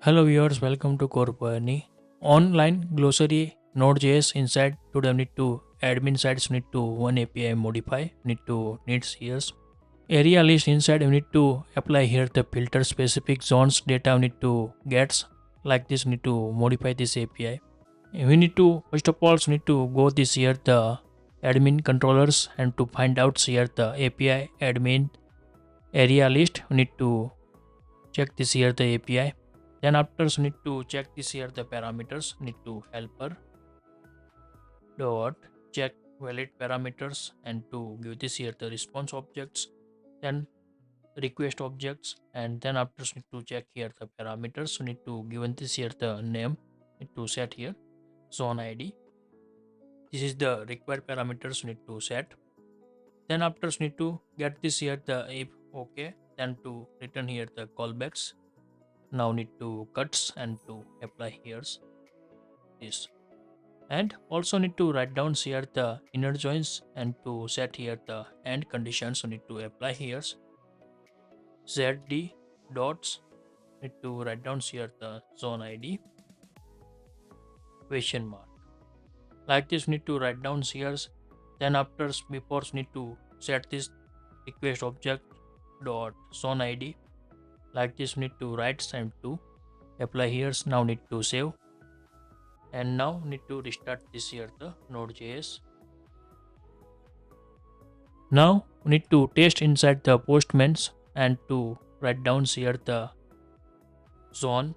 Hello viewers, welcome to Core Journey. Online glossary Node.js inside today need to admin sites need to one API modify needs here's area list inside you need to apply here the filter specific zones data we need to gets like this need to modify this API. We need to first of all need to go this here the admin controllers and to find out here the API admin area list we need to check this here the API. Then after need to check this here the parameters need to helper dot check valid parameters and to give this here the response objects, then request objects, and then after need to check here the parameters so need to given this here the name need to set here zone ID. This is the required parameters need to set. Then after need to get this here the if okay, then to return here the callbacks. Now need to cuts and to apply here's this, and also need to write down here the inner joins and to set here the end conditions. So need to apply here's zd dots need to write down here the zone ID question mark like this need to write down here's. Then after before need to set this request object dot zone ID like this need to write and to apply here's. Now need to save, and now need to restart this here the Node.js. Now need to test inside the postmans and to write down here the zone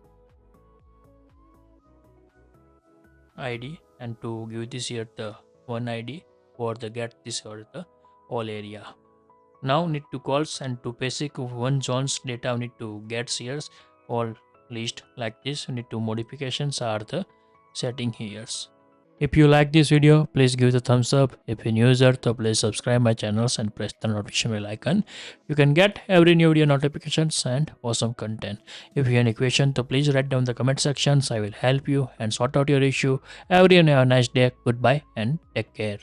ID and to give this here the one ID for the get this here the all area. Now need to calls and to basic one zones data need to get here all list like this. Need to modifications are the setting here. If you like this video, please give the thumbs up. If you're new user, so please subscribe my channels and press the notification bell icon. You can get every new video notifications and awesome content. If you have any question, so please write down the comment sections. I will help you and sort out your issue. Everyone have a nice day. Goodbye and take care.